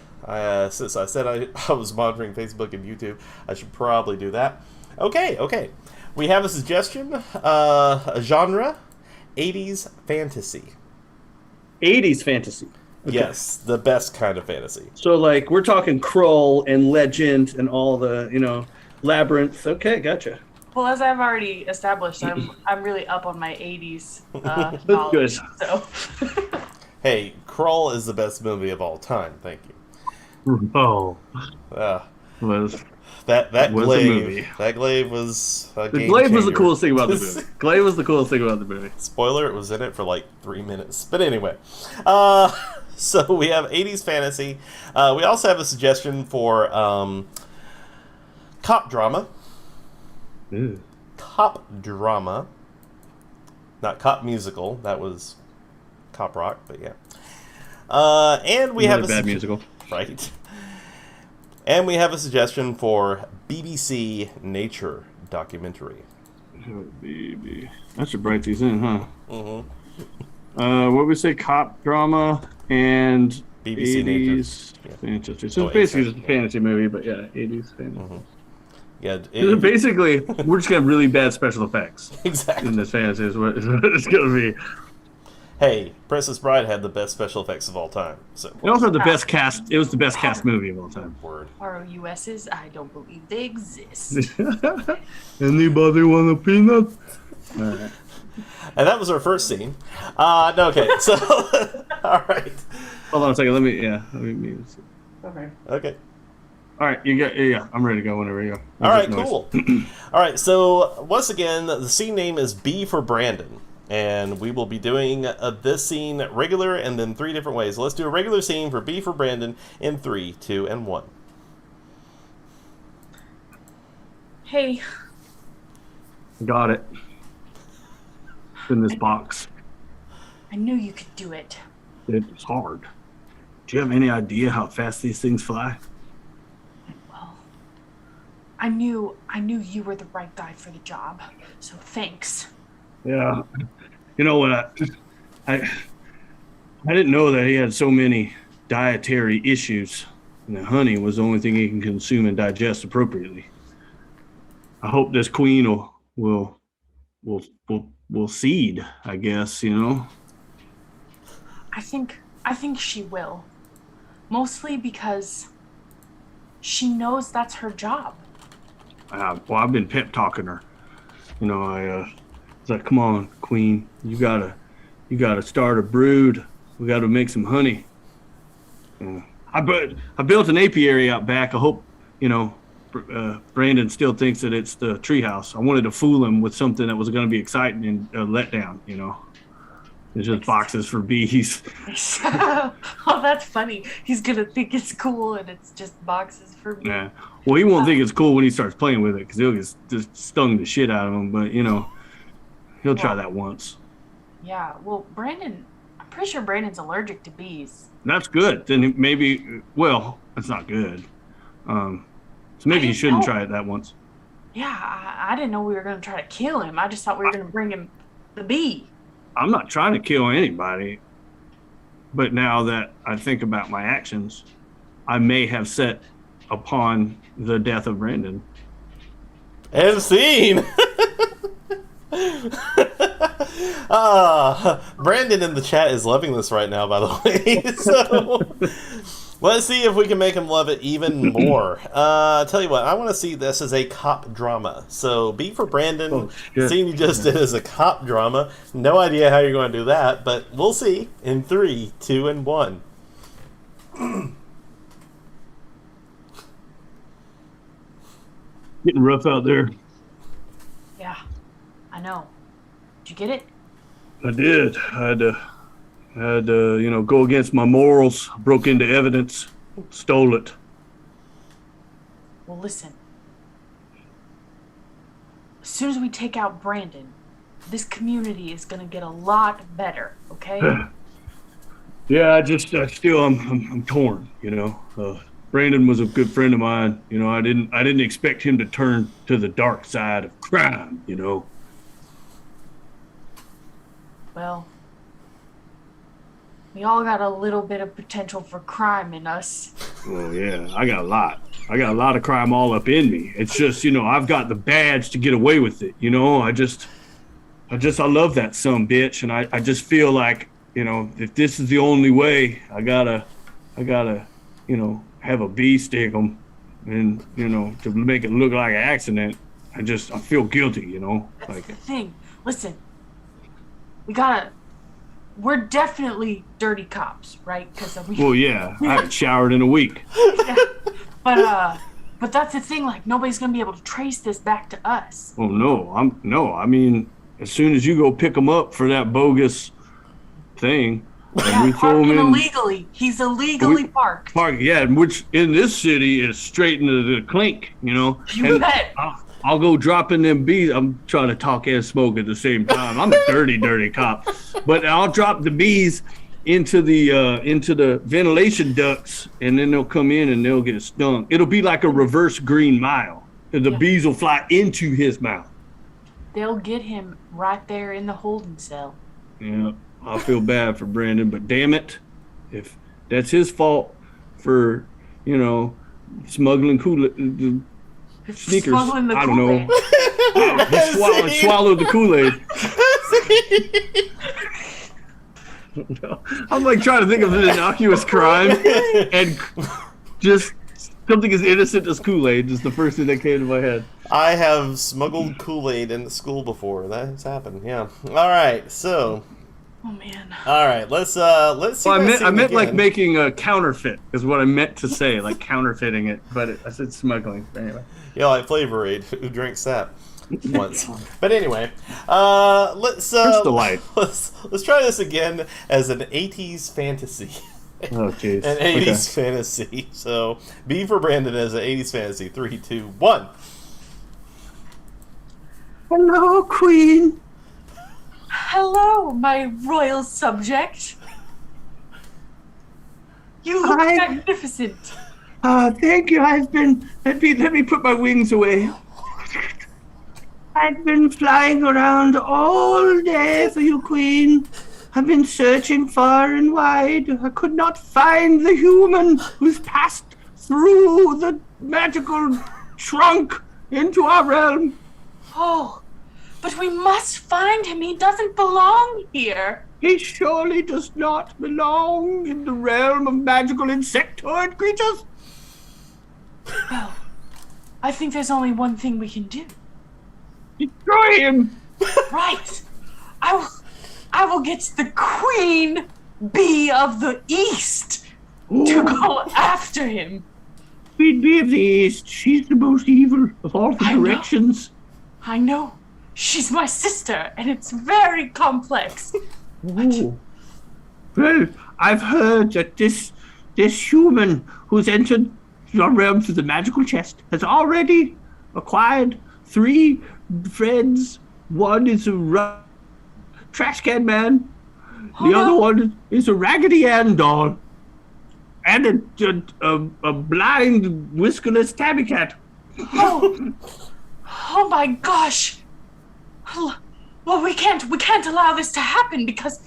since I said I was monitoring Facebook and YouTube, I should probably do that. Okay. We have a suggestion, a genre, 80s fantasy. 80s fantasy. Okay. Yes, the best kind of fantasy. So, like, we're talking Krull and Legend and all the, Labyrinth. Okay, gotcha. Well, as I've already established, I'm really up on my 80s knowledge. Good. So. Hey, Crawl is the best movie of all time. Thank you. Oh, Uh, was that was a movie. glaive. That glaive was a The game glaive was the changer. coolest thing about the movie. Glaive was the coolest thing about the movie. Spoiler, it was in it for like 3 minutes. But anyway. So we have 80s fantasy. We also have a suggestion for cop drama. Ew. Cop drama. Not cop musical. That was cop rock, but yeah. And we have a bad musical. Right. And we have a suggestion for BBC nature documentary. Oh, baby. I should write these in, huh? Mm-hmm. What we say? Cop drama and BBC 80s fantasy. So it's basically just a fantasy movie, but yeah, 80s fantasy. Mm-hmm. Yeah, basically, we're just gonna have really bad special effects. Exactly. In this fantasy is what it's gonna be. Hey, Princess Bride had the best special effects of all time. So It also had the best cast. It was the best cast movie of all time. Word. ROUSs, I don't believe they exist. Anybody want a peanut? All right. And that was our first scene. No, okay. So, all right. Hold on a second. Let me. Okay. All right, yeah. I'm ready to go whenever you go. All right, cool. All right, so once again, the scene name is B for Brandon. And we will be doing this scene regular and then 3 different ways. Let's do a regular scene for B for Brandon in 3, 2, and 1. Hey. Got it. It's in this box. I knew you could do it. It's hard. Do you have any idea how fast these things fly? Well, I knew you were the right guy for the job, so thanks. Yeah. You know what? I didn't know that he had so many dietary issues, and that honey was the only thing he can consume and digest appropriately. I hope this queen will seed, I guess, you know. I think she will. Mostly because she knows that's her job. Well, I've been pep talking her. You know, it's like, come on, queen, you gotta start a brood. We gotta make some honey. I built an apiary out back. I hope, you know, Brandon still thinks that it's the treehouse. I wanted to fool him with something that was going to be exciting and a letdown, you know. It's just boxes for bees. Oh, that's funny. He's going to think it's cool and it's just boxes for bees. Yeah. Well, he won't think it's cool when he starts playing with it because he'll get just stung the shit out of him. But, you know, he'll try that once. Yeah. Well, I'm pretty sure Brandon's allergic to bees. That's good. Then maybe, well, that's not good. So maybe he shouldn't try it that once. Yeah, I didn't know we were going to try to kill him. I just thought we were going to bring him the bee. I'm not trying to kill anybody. But now that I think about my actions, I may have set upon the death of Brandon. And scene! Brandon in the chat is loving this right now, by the way. So let's see if we can make him love it even more. Tell you what, I want to see this as a cop drama. So B for Brandon, scene you just did as a cop drama. No idea how you're going to do that, but we'll see in 3, 2, and 1. Getting rough out there. Yeah, I know. Did you get it? I did. I had to, you know, go against my morals. Broke into evidence, stole it. Well, listen. As soon as we take out Brandon, this community is gonna get a lot better. Okay? Yeah, I'm torn. You know, Brandon was a good friend of mine. You know, I didn't expect him to turn to the dark side of crime. You know. Well, we all got a little bit of potential for crime in us. Well, yeah, I got a lot. I got a lot of crime all up in me. It's just, you know, I've got the badge to get away with it. You know, I love that son bitch, and I just feel like, you know, if this is the only way, I gotta, you know, have a bee stick 'em, and, you know, to make it look like an accident. I feel guilty, you know. That's the thing. Listen, we gotta we're definitely dirty cops, right? Because well, yeah, I haven't showered in a week. Yeah. But that's the thing. Like, nobody's gonna be able to trace this back to us. Oh no, I mean, as soon as you go pick him up for that bogus thing, and we throw him in illegally. He's illegally parked. Yeah, which in this city is straight into the clink, you know. You bet. I'll go dropping them bees. I'm trying to talk and smoke at the same time. I'm a dirty cop, but I'll drop the bees into the ventilation ducts, and then they'll come in and they'll get stung. It'll be like a reverse Green Mile. The bees will fly into his mouth. They'll get him right there in the holding cell. Yeah, I feel bad for Brandon, but damn it, if that's his fault for, you know, smuggling Kool-Aid, sneakers. Smuggling the I don't know. Kool-Aid. He swallowed the Kool-Aid. I'm like trying to think of an innocuous crime, and just something as innocent as Kool-Aid is the first thing that came to my head. I have smuggled Kool-Aid in the school before. That has happened. Yeah. All right. So. Oh man. All right. Let's see. Well, I meant like making a counterfeit is what I meant to say, like counterfeiting it, but I said smuggling. Anyway. Yeah, like Flavor Aid. Who drinks that? Once. But anyway, let's try this again as an 80s fantasy. Oh jeez. An 80s fantasy. So B for Brandon as an 80s fantasy. 3, 2, 1. Hello, Queen. Hello, my royal subject. You look magnificent. Thank you. Let me put my wings away. I've been flying around all day for you, Queen. I've been searching far and wide. I could not find the human who's passed through the magical trunk into our realm. Oh, but we must find him. He doesn't belong here. He surely does not belong in the realm of magical insectoid creatures. Well, I think there's only one thing we can do. Destroy him! Right. I will get the Queen Bee of the East to go after him. Queen Bee of the East. She's the most evil of all the directions. I know. She's my sister, and it's very complex. Ooh. Well, I've heard that this human who's entered your realm through the magical chest has already acquired 3 friends. One is a trash can man. The other one is a Raggedy Ann doll. And a blind, whiskerless tabby cat. Oh my gosh. Well, we can't allow this to happen because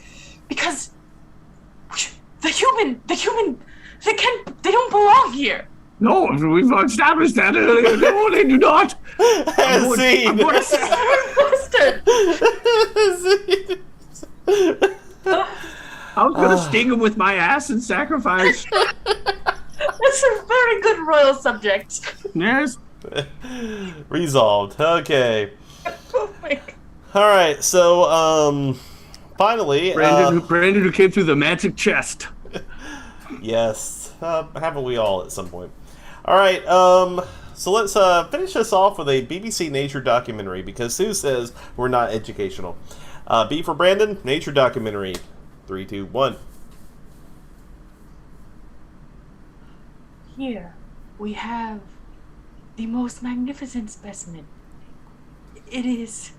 the human, they don't belong here. No, we've established that earlier. No, they do not. I'm going to sting him with my ass and sacrifice. That's a very good royal subject. Yes. Resolved. Okay. Oh my God. All right. So, finally, Brandon, who came through the magic chest. Yes. Haven't we all at some point? All right. So let's finish this off with a BBC nature documentary because Sue says we're not educational. B for Brandon, nature documentary. 3, 2, 1. Here we have the most magnificent specimen. It is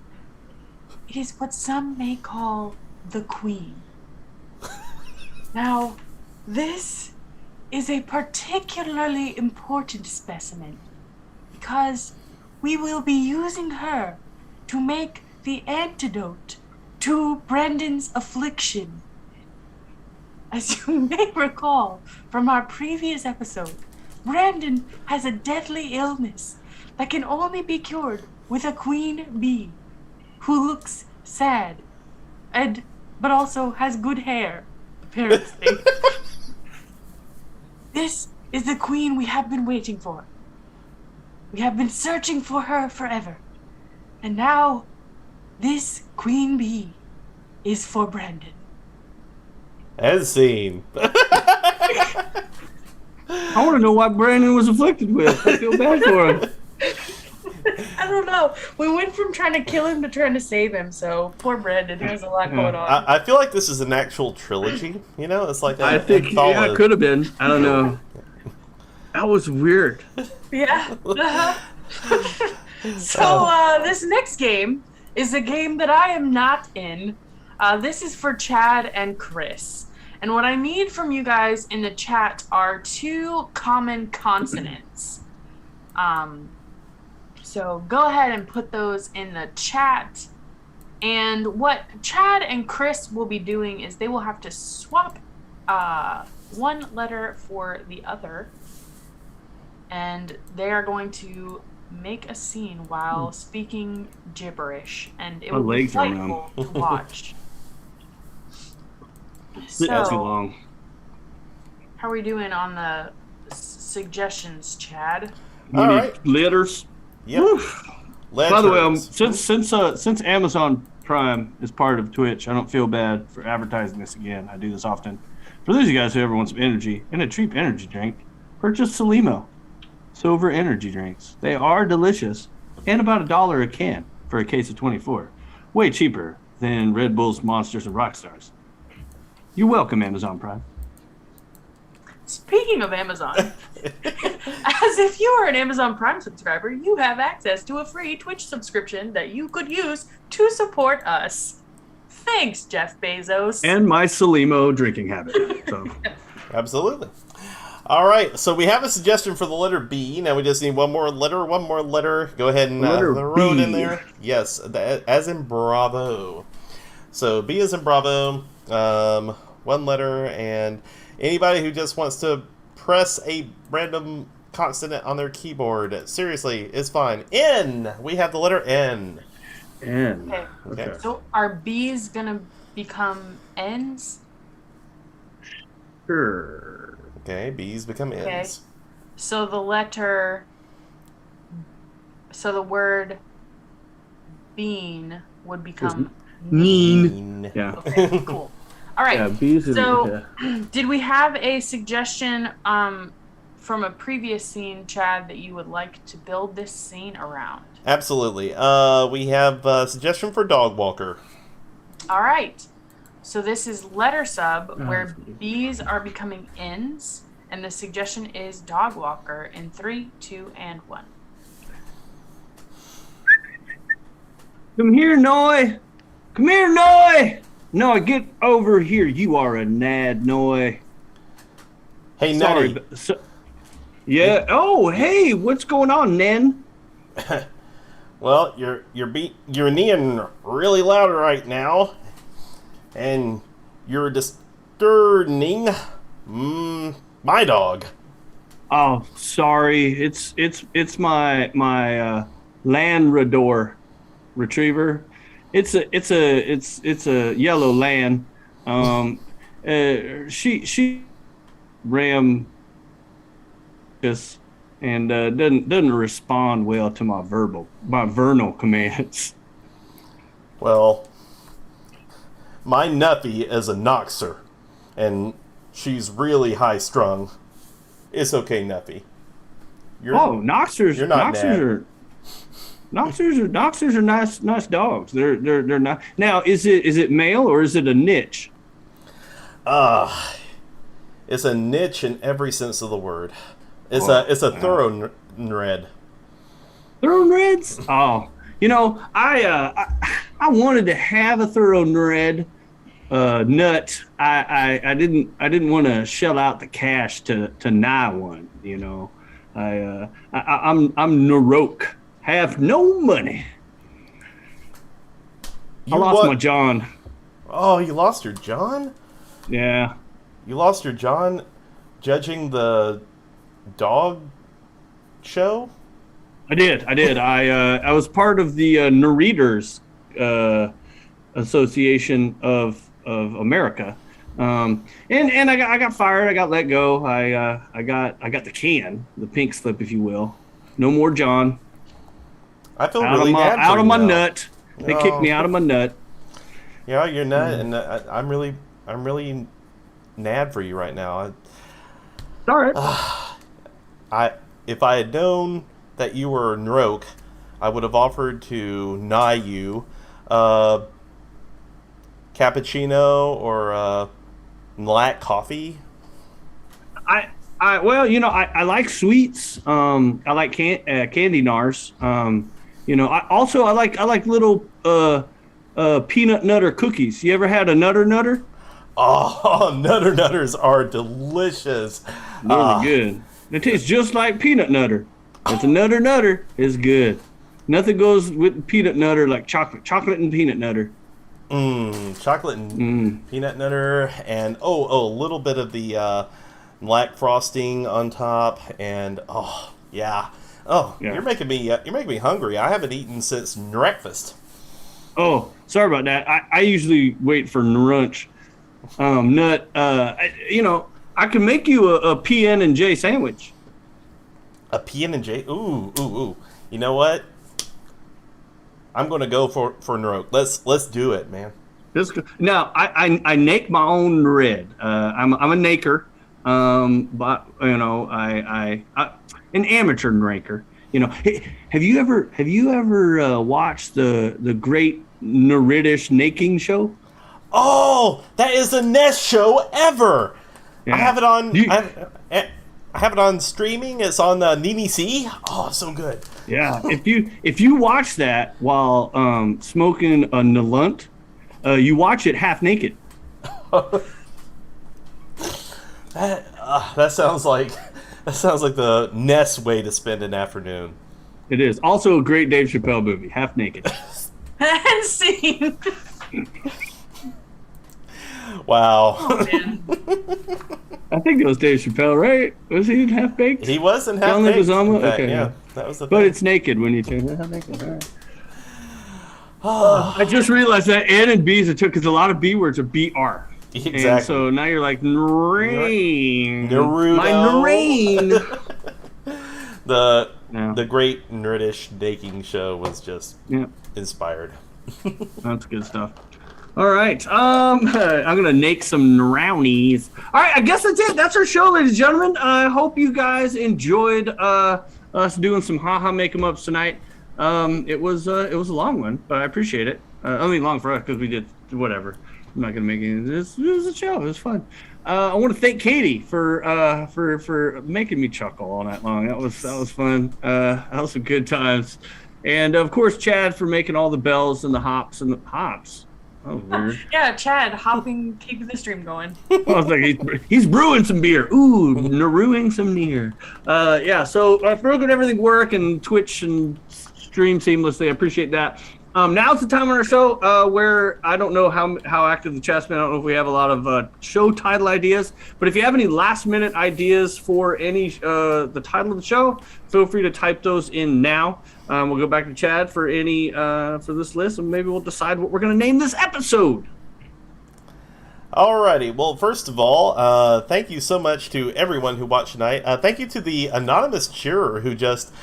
what some may call the Queen. Now, this is a particularly important specimen because we will be using her to make the antidote to Brandon's affliction. As you may recall from our previous episode, Brandon has a deadly illness that can only be cured with a queen bee who looks sad but also has good hair, apparently. This is the queen we have been waiting for. We have been searching for her forever. And now, this queen bee is for Brandon. And scene. I want to know what Brandon was afflicted with. I feel bad for him. I don't know. We went from trying to kill him to trying to save him, so poor Brandon has a lot going on. I feel like this is an actual trilogy, you know? It's like I think it could have been. I don't know. That was weird. Yeah. So this next game is a game that I am not in. This is for Chad and Chris. And what I need from you guys in the chat are 2 common consonants. So go ahead and put those in the chat. And what Chad and Chris will be doing is they will have to swap one letter for the other. And they are going to make a scene while speaking gibberish. And it will be delightful to watch. So, too long. How are we doing on the suggestions, Chad? We need letters. Yep. By the way, since Amazon Prime is part of Twitch, I don't feel bad for advertising this again. I do this often. For those of you guys who ever want some energy and a cheap energy drink, purchase Solimo Silver energy drinks. They are delicious and about $1 a can for a case of 24. Way cheaper than Red Bull's Monsters and Rockstars. You're welcome, Amazon Prime. Speaking of Amazon, as if you are an Amazon Prime subscriber, you have access to a free Twitch subscription that you could use to support us. Thanks, Jeff Bezos. And my Solimo drinking habit. So. Absolutely. All right, so we have a suggestion for the letter B. Now we just need one more letter. Go ahead and throw it in there. Yes, as in Bravo. So B as in Bravo, one letter, and anybody who just wants to press a random consonant on their keyboard, seriously, it's fine. N. We have the letter N. N. Okay. So are B's gonna become N's? Sure. Okay, B's become N's. Okay. So the word bean would become mean. Yeah. Okay, cool. All right. Yeah, B's so, did we have a suggestion from a previous scene, Chad, that you would like to build this scene around? Absolutely. We have a suggestion for Dog Walker. All right. So this is letter sub, where B's are becoming N's, and the suggestion is Dog Walker in 3, 2, and 1. Come here, Noy. Come here, Noy. Noy, get over here. You are a nad, Noy. Hey, Nutty. Yeah. Oh, hey, what's going on, Nen? Well, you're kneeing really loud right now, and you're disturbing my dog. Oh, sorry. It's my Labrador retriever. It's a yellow land. She ram and doesn't respond well to my vernal commands. Well, my nuppy is a Noxer, and she's really high strung. It's okay, nuppy. Noxers. You're not Noxers are nice dogs. They're not. Now, is it male or is it a niche? It's a niche in every sense of the word. It's a thoroughbred. Thoroughbreds? Oh, I wanted to have a thoroughbred nut. I didn't want to shell out the cash to nigh one. I'm Narok. Have no money. I lost my John. Oh, you lost your John? Yeah. You lost your John judging the dog show? I did. I was part of the Narreaders Association of America. And I got fired. I got let go. I got the pink slip, if you will. No more John. I feel really bad out of my nut. They kicked me out of my nut. Yeah, your nut, and I'm really nad for you right now. All right. If I had known that you were Nroke, I would have offered to nigh you cappuccino or black coffee. Well, I like sweets. I like candy nars. I like little peanut nutter cookies. You ever had a nutter? Oh, nutters are delicious. Really good. It tastes just like peanut nutter. It's a nutter. It's good. Nothing goes with peanut nutter like chocolate and peanut nutter. Chocolate and peanut nutter, and a little bit of the black frosting on top, and yeah. You're making me hungry. I haven't eaten since breakfast. Oh, sorry about that. I usually wait for brunch. I can make you a PN and J sandwich. A PN and J? Ooh. You know what? I'm gonna go for Nroke. Let's do it, man. Now I make my own bread. I'm a naker. But I an amateur naker. Have you ever watched the great Noridish naking show? Oh, that is the best show ever. Yeah. I have it on. I have it on streaming. It's on Nini C. Oh, so good. Yeah, if you watch that while smoking a Nalunt, you watch it half naked. That sounds like the Ness way to spend an afternoon. It is also a great Dave Chappelle movie, half naked. And scene. Wow. Oh, man. I think it was Dave Chappelle, right? Was he in Half Baked? He was in Half Baked. Okay, yeah, that was the. But it's naked when you turn it half naked. All right. I just realized that N and B's it took because a lot of B words are BR. Exactly. And so now you're like Nrain. Naruto. My Nrain. The great Nerdish baking show was just inspired. That's good stuff. All right. I'm gonna make some brownies. All right. I guess that's it. That's our show, ladies and gentlemen. I hope you guys enjoyed us doing some haha make 'em ups tonight. It was a long one, but I appreciate it. Only long for us because we did whatever. I'm not gonna make it. It was a show. It was fun. I want to thank Katie for making me chuckle all night long. That was fun. That was some good times. And of course, Chad for making all the bells and the hops and the hops. That was weird. Yeah, Chad hopping, keeping the stream going. I was like, he's brewing some beer. Ooh, brewing some beer. Yeah. So for making everything work and Twitch and stream seamlessly, I appreciate that. Now's the time on our show where I don't know how active the chat's been. I don't know if we have a lot of show title ideas, but if you have any last minute ideas for any the title of the show, feel free to type those in now. We'll go back to Chad for any for this list, and maybe we'll decide what we're going to name this episode. Alrighty. Well, first of all, thank you so much to everyone who watched tonight. Thank you to the anonymous cheerer who just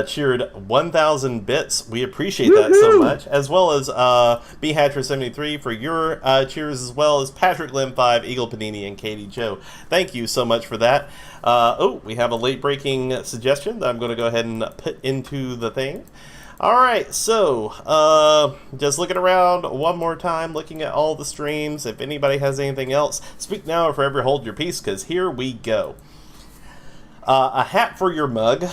cheered 1,000 bits. We appreciate that so much, as well as BHatcher73 for your cheers, as well as Patrick Lim5, Eagle Panini, and Katie Joe. Thank you so much for that. We have a late-breaking suggestion that I'm going to go ahead and put into the thing. All right, so just looking around one more time, looking at all the streams. If anybody has anything else, speak now or forever hold your peace, because here we go. A hat for your mug.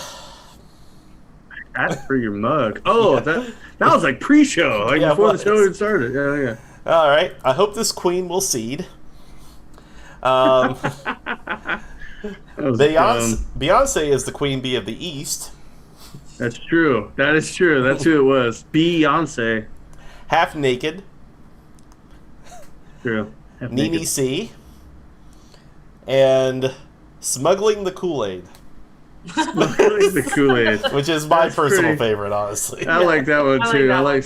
Hat for your mug. Oh, that was like pre-show, like before the show had started. Yeah. All right. I hope this queen will seed. Beyonce is the queen bee of the East. That's true. That is true. That's who it was. Beyonce. Half naked. True. Nini C. And smuggling the Kool-Aid. The Kool-Aid, which is my personal favorite, honestly. I like that one too. I like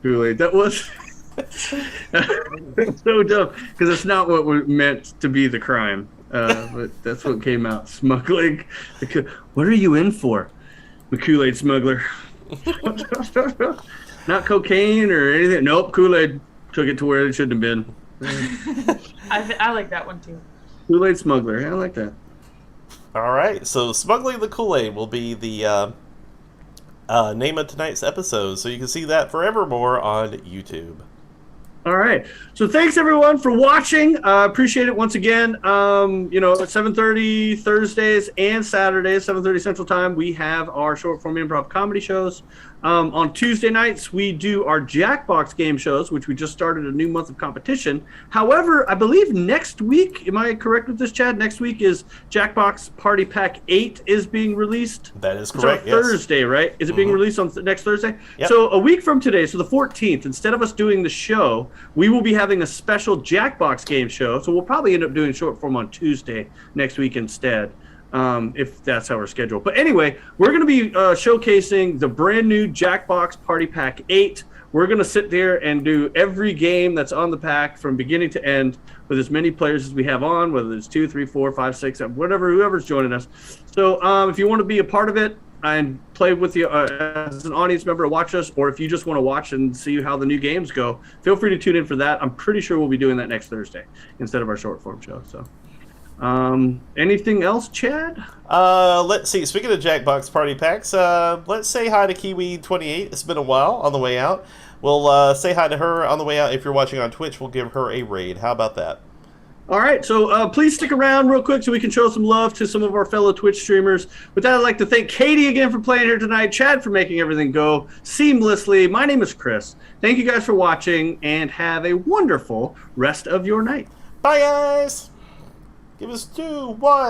Kool-Aid. That was so dumb because it's not what was meant to be the crime, but that's what came out. Smuggling. What are you in for, the Kool-Aid smuggler? Not cocaine or anything. Nope, Kool-Aid took it to where it shouldn't have been. I like that one too. Kool-Aid Smuggler. I like that. All right, so Smuggling the Kool-Aid will be the name of tonight's episode, so you can see that forevermore on YouTube. All right. So thanks everyone for watching. Appreciate it once again. At 7:30 Thursdays and Saturdays, 7:30 Central Time, we have our short form improv comedy shows. On Tuesday nights, we do our Jackbox game shows, which we just started a new month of competition. However, I believe next week, am I correct with this, Chad? Next week is Jackbox Party Pack 8 is being released. That is correct, yes. Thursday, right? Is it being released on next Thursday? Yep. So a week from today, so the 14th, instead of us doing the show, we will be having a special Jackbox game show. So we'll probably end up doing short form on Tuesday next week instead. If that's how we're scheduled. But anyway, we're going to be showcasing the brand new Jackbox Party Pack 8. We're going to sit there and do every game that's on the pack from beginning to end with as many players as we have on, whether it's 2, 3, 4, 5, 6, whoever's joining us. So if you want to be a part of it and play with you as an audience member to watch us, or if you just want to watch and see how the new games go, feel free to tune in for that. I'm pretty sure we'll be doing that next Thursday instead of our short form show. So. Anything else, Chad? Let's see. Speaking of Jackbox Party Packs, let's say hi to Kiwi28. It's been a while on the way out. We'll say hi to her on the way out. If you're watching on Twitch, we'll give her a raid. How about that? All right, so please stick around real quick so we can show some love to some of our fellow Twitch streamers. With that, I'd like to thank Katie again for playing here tonight, Chad for making everything go seamlessly. My name is Chris. Thank you guys for watching, and have a wonderful rest of your night. Bye, guys! Give us 2, 1.